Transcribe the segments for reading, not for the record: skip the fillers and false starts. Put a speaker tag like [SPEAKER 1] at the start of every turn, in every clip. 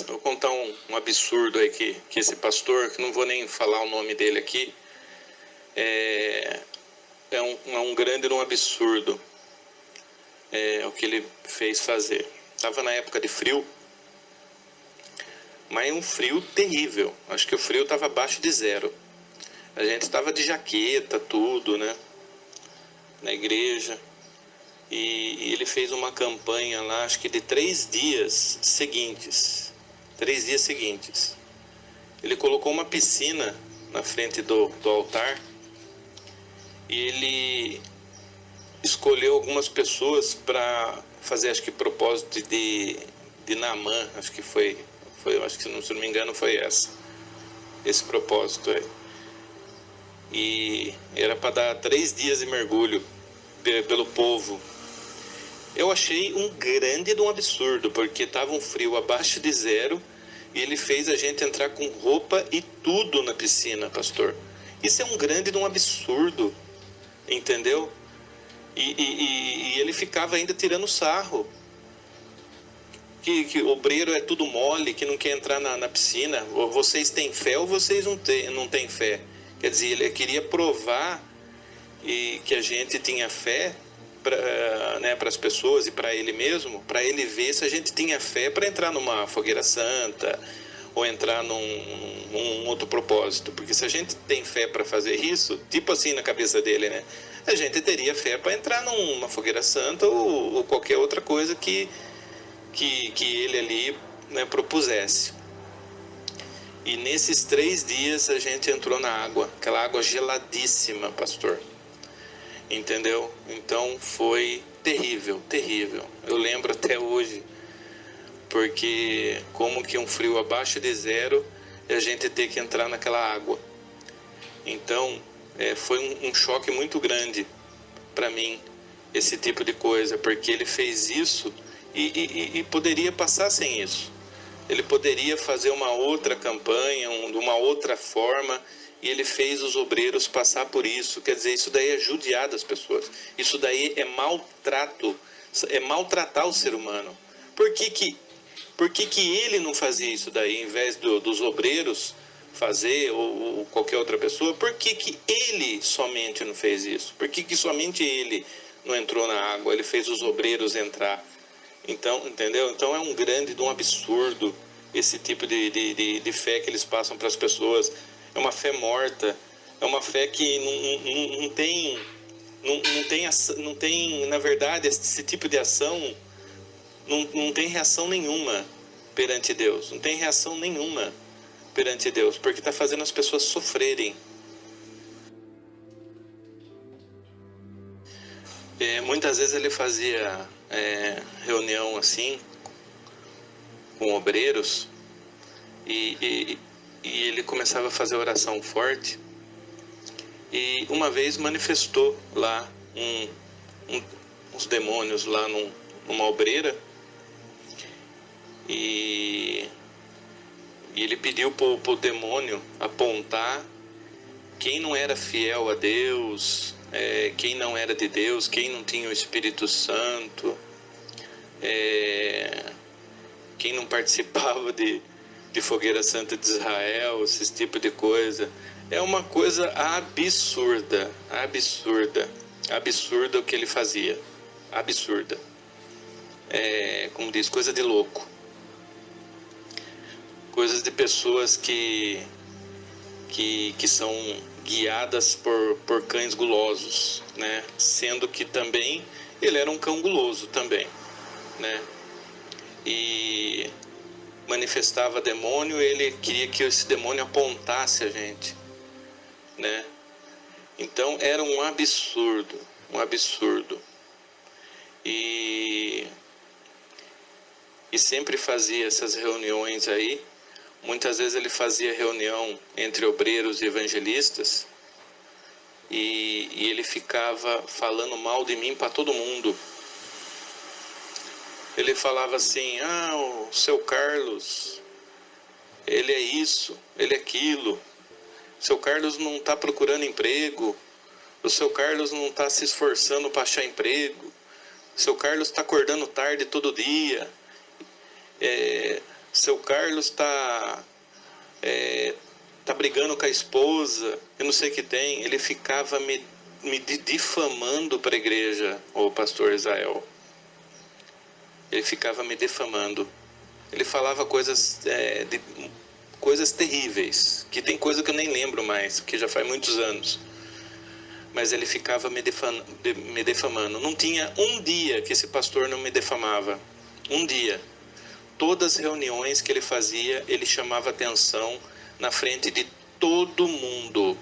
[SPEAKER 1] Vou contar um absurdo aí que esse pastor, que não vou nem falar o nome dele aqui, é um grande absurdo o que ele fez fazer. Estava na época de frio, mas um frio terrível. Acho que o frio estava abaixo de zero. A gente estava de jaqueta, tudo, né? Na igreja. E ele fez uma campanha lá, acho que de 3 dias seguintes. 3 dias seguintes. Ele colocou uma piscina na frente do altar. E ele escolheu algumas pessoas para fazer, acho que propósito de Naamã. Acho que acho que se não me engano foi esse propósito aí. E era para dar 3 dias de mergulho pelo povo. Eu achei um grande absurdo, porque estava um frio abaixo de zero e ele fez a gente entrar com roupa e tudo na piscina, pastor. Isso é um grande absurdo, entendeu? E ele ficava ainda tirando sarro. Que obreiro é tudo mole, que não quer entrar na piscina. Ou vocês têm fé ou vocês não têm fé. Quer dizer, ele queria provar que a gente tinha fé para as pessoas e para ele mesmo, para ele ver se a gente tinha fé para entrar numa fogueira santa ou entrar num outro propósito. Porque se a gente tem fé para fazer isso, tipo assim na cabeça dele, né? A gente teria fé para entrar numa fogueira santa ou qualquer outra coisa que ele ali, né, propusesse. E nesses 3 dias a gente entrou na água, aquela água geladíssima, pastor. Entendeu? Então foi terrível, terrível. Eu lembro até hoje, porque como que um frio abaixo de zero e a gente ter que entrar naquela água. Então foi um choque muito grande para mim, esse tipo de coisa, porque ele fez isso e poderia passar sem isso. Ele poderia fazer uma outra campanha, de uma outra forma, e ele fez os obreiros passar por isso. Quer dizer, isso daí é judiar das pessoas. Isso daí é maltrato, é maltratar o ser humano. Por que ele não fazia isso daí, em vez dos obreiros fazer, ou qualquer outra pessoa? Por que ele somente não fez isso? Por que somente ele não entrou na água? Ele fez os obreiros entrar. Então, entendeu? Então é um grande absurdo esse tipo de fé que eles passam para as pessoas. É uma fé morta, é uma fé que não tem, na verdade, esse tipo de ação não tem reação nenhuma perante Deus. Não tem reação nenhuma perante Deus, porque está fazendo as pessoas sofrerem. Muitas vezes ele fazia reunião assim com obreiros e ele começava a fazer oração forte, e uma vez manifestou lá uns demônios lá numa obreira, e ele pediu pro demônio apontar quem não era fiel a Deus, quem não era de Deus, quem não tinha o Espírito Santo, quem não participava de Fogueira Santa de Israel, esse tipo de coisa. É uma coisa absurda o que ele fazia, absurda. Como diz, coisa de louco. Coisas de pessoas que são guiadas por cães gulosos, né? Sendo que também ele era um cão guloso também, né? E manifestava demônio, ele queria que esse demônio apontasse a gente, né? Então era um absurdo. E sempre fazia essas reuniões aí. Muitas vezes ele fazia reunião entre obreiros e evangelistas, e ele ficava falando mal de mim para todo mundo. Ele falava assim: o seu Carlos, ele é isso, ele é aquilo. O seu Carlos não está procurando emprego. O seu Carlos não está se esforçando para achar emprego. O seu Carlos está acordando tarde todo dia. seu Carlos tá brigando com a esposa, eu não sei o que tem. Ele ficava me difamando para a igreja, o pastor Israel. Ele ficava me defamando. Ele falava coisas terríveis, que tem coisa que eu nem lembro mais, que já faz muitos anos. Mas ele ficava me defamando. Não tinha um dia que esse pastor não me defamava. Um dia. Todas as reuniões que ele fazia, ele chamava atenção na frente de todo mundo.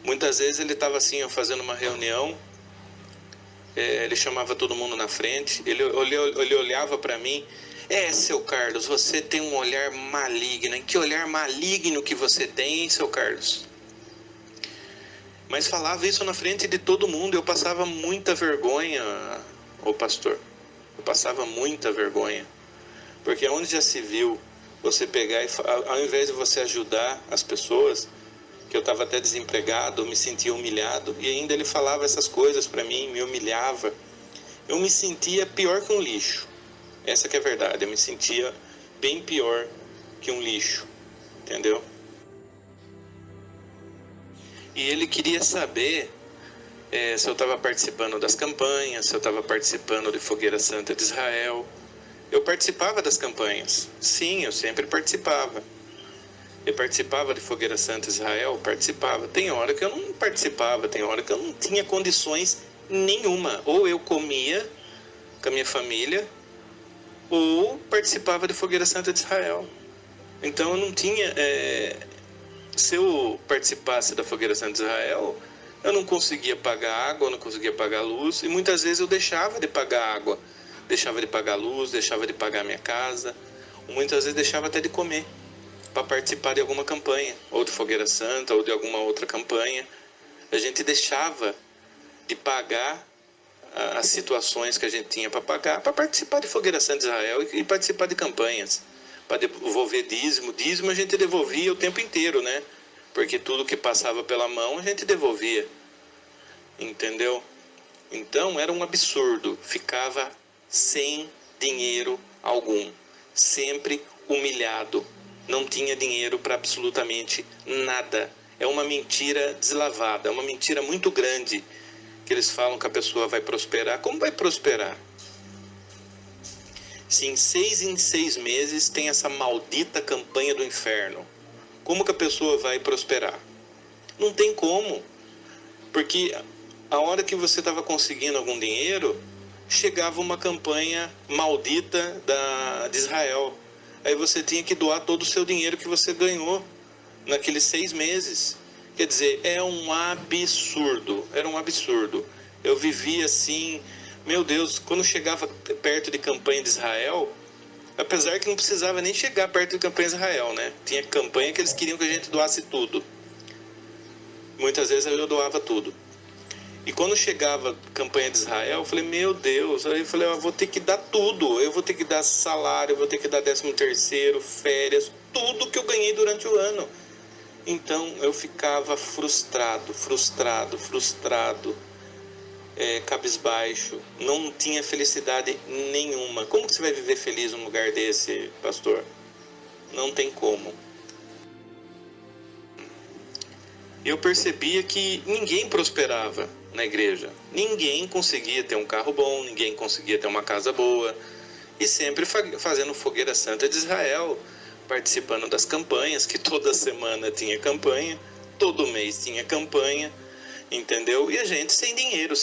[SPEAKER 1] Muitas vezes ele estava assim, fazendo uma reunião, ele chamava todo mundo na frente, ele olhava para mim, seu Carlos, você tem um olhar maligno. Que olhar maligno que você tem, hein, seu Carlos? Mas falava isso na frente de todo mundo. Eu passava muita vergonha, ô pastor. Eu passava muita vergonha. Porque onde já se viu você pegar e, ao invés de você ajudar as pessoas, que eu estava até desempregado, eu me sentia humilhado, e ainda ele falava essas coisas para mim, me humilhava. Eu me sentia pior que um lixo. Essa que é a verdade, eu me sentia bem pior que um lixo, entendeu? E ele queria saber se eu estava participando das campanhas, se eu estava participando de Fogueira Santa de Israel. Eu participava das campanhas. Sim, eu sempre participava. Eu participava de Fogueira Santa de Israel, participava. Tem hora que eu não participava, tem hora que eu não tinha condições nenhuma. Ou eu comia com a minha família, ou participava de Fogueira Santa de Israel. Então eu não tinha... se eu participasse da Fogueira Santa de Israel, eu não conseguia pagar água, eu não conseguia pagar luz, e muitas vezes eu deixava de pagar água, deixava de pagar luz, deixava de pagar minha casa, muitas vezes deixava até de comer, para participar de alguma campanha, ou de Fogueira Santa, ou de alguma outra campanha. A gente deixava de pagar as situações que a gente tinha para pagar, para participar de Fogueira Santa de Israel e participar de campanhas. Para devolver dízimo a gente devolvia o tempo inteiro, né? Porque tudo que passava pela mão a gente devolvia, entendeu? Então era um absurdo, ficava sem dinheiro algum, sempre humilhado, não tinha dinheiro para absolutamente nada. É uma mentira deslavada, é uma mentira muito grande, que eles falam que a pessoa vai prosperar. Como vai prosperar? Se em 6 meses tem essa maldita campanha do inferno, como que a pessoa vai prosperar? Não tem como. Porque a hora que você estava conseguindo algum dinheiro, chegava uma campanha maldita de Israel. Aí você tinha que doar todo o seu dinheiro que você ganhou naqueles 6 meses. Quer dizer, é um absurdo. Era um absurdo. Eu vivia assim... Meu Deus, quando chegava perto de campanha de Israel, apesar que não precisava nem chegar perto de campanha de Israel, né? Tinha campanha que eles queriam que a gente doasse tudo. Muitas vezes eu doava tudo. E quando chegava campanha de Israel, eu falei, meu Deus, aí eu falei, eu vou ter que dar tudo. Eu vou ter que dar salário, eu vou ter que dar 13º, férias, tudo que eu ganhei durante o ano. Então eu ficava frustrado, cabisbaixo, não tinha felicidade nenhuma. Como que você vai viver feliz num lugar desse, pastor? Não tem como. Eu percebia que ninguém prosperava na igreja. Ninguém conseguia ter um carro bom, ninguém conseguia ter uma casa boa. E sempre fazendo Fogueira Santa de Israel, participando das campanhas, que toda semana tinha campanha, todo mês tinha campanha. Entendeu? E a gente sem dinheiro,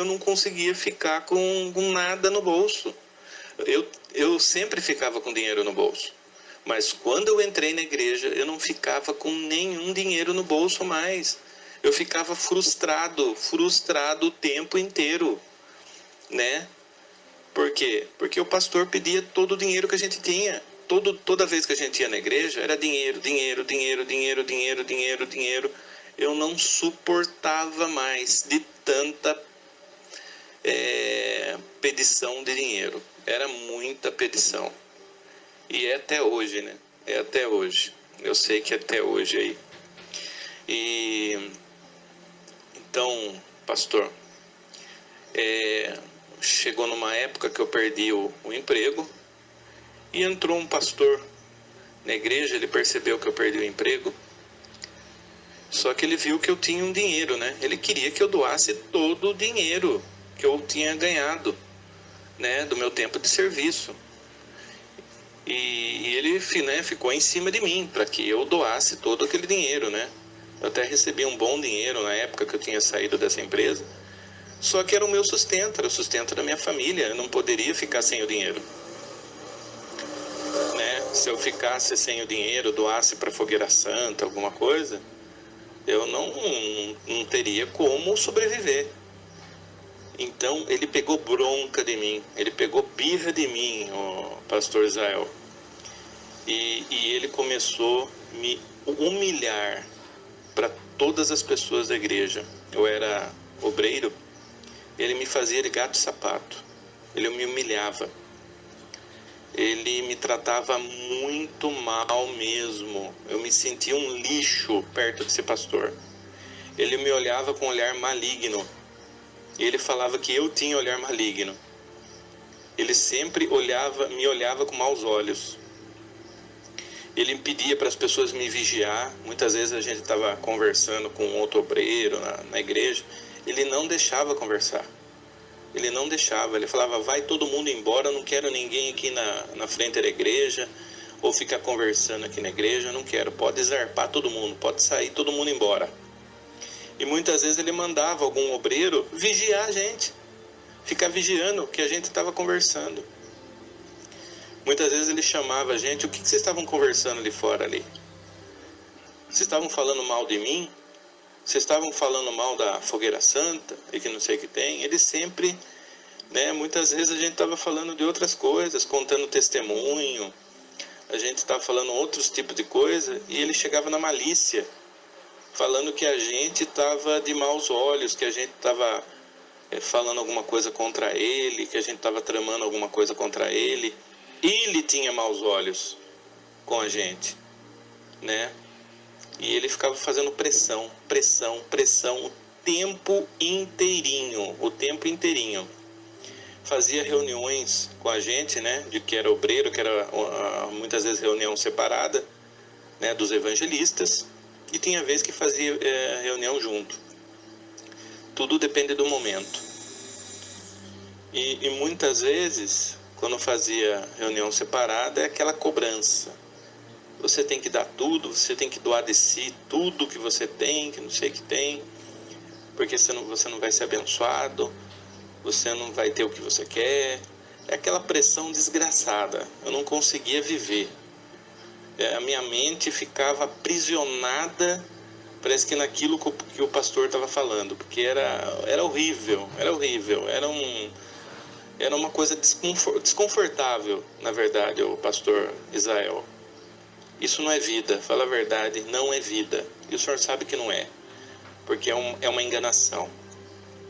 [SPEAKER 1] não conseguia ficar com nada no bolso. Eu sempre ficava com dinheiro no bolso. Mas quando eu entrei na igreja, eu não ficava com nenhum dinheiro no bolso mais. Eu ficava frustrado o tempo inteiro, né? Por quê? Porque o pastor pedia todo o dinheiro que a gente tinha. Toda vez que a gente ia na igreja, era dinheiro. Eu não suportava mais de tanta pedição de dinheiro. Era muita pedição. E é até hoje, né? É até hoje. Eu sei que é até hoje aí. E então, pastor, chegou numa época que eu perdi o emprego E entrou um pastor na igreja, ele percebeu que eu perdi o emprego. Só que ele viu que eu tinha um dinheiro, né? Ele queria que eu doasse todo o dinheiro que eu tinha ganhado, né, do meu tempo de serviço. E ele, né, ficou em cima de mim para que eu doasse todo aquele dinheiro, né? Eu até recebi um bom dinheiro na época que eu tinha saído dessa empresa. Só que era o meu sustento, era o sustento da minha família. Eu não poderia ficar sem o dinheiro, né? Se eu ficasse sem o dinheiro, doasse para Fogueira Santa, alguma coisa, eu não teria como sobreviver. Então ele pegou bronca de mim, ele pegou birra de mim, o pastor Israel. E ele começou a me humilhar para todas as pessoas da igreja. Eu era obreiro, ele me fazia de gato e sapato, ele me humilhava. Ele me tratava muito mal mesmo. Eu me sentia um lixo perto desse pastor. Ele me olhava com um olhar maligno. Ele falava que eu tinha olhar maligno. Ele sempre me olhava com maus olhos. Ele pedia para as pessoas me vigiar. Muitas vezes a gente estava conversando com outro obreiro na igreja. Ele não deixava conversar. Ele não deixava. Ele falava, vai todo mundo embora, eu não quero ninguém aqui na frente da igreja, ou ficar conversando aqui na igreja, eu não quero. Pode zarpar todo mundo, pode sair todo mundo embora. E muitas vezes ele mandava algum obreiro vigiar a gente, ficar vigiando o que a gente estava conversando. Muitas vezes ele chamava a gente, o que vocês estavam conversando ali fora ali? Vocês estavam falando mal de mim? Vocês estavam falando mal da Fogueira Santa e que não sei o que tem? Ele sempre, né, muitas vezes a gente estava falando de outras coisas, contando testemunho, a gente estava falando outros tipos de coisa, e ele chegava na malícia, falando que a gente estava de maus olhos, que a gente estava falando alguma coisa contra ele, que a gente estava tramando alguma coisa contra ele. Ele tinha maus olhos com a gente, né? E ele ficava fazendo pressão o tempo inteirinho, Fazia reuniões com a gente, né? De que era obreiro, que era muitas vezes reunião separada, né? Dos evangelistas. E tinha vezes que fazia reunião junto. Tudo depende do momento. E muitas vezes, quando fazia reunião separada, é aquela cobrança. Você tem que dar tudo, você tem que doar de si tudo que você tem, que não sei o que tem, porque você não vai ser abençoado, você não vai ter o que você quer. É aquela pressão desgraçada. Eu não conseguia viver. A minha mente ficava aprisionada, parece que naquilo que o pastor estava falando, porque era horrível, era uma coisa desconfortável, na verdade, o pastor Israel. Isso não é vida, fala a verdade, não é vida. E o senhor sabe que não é, porque é uma enganação.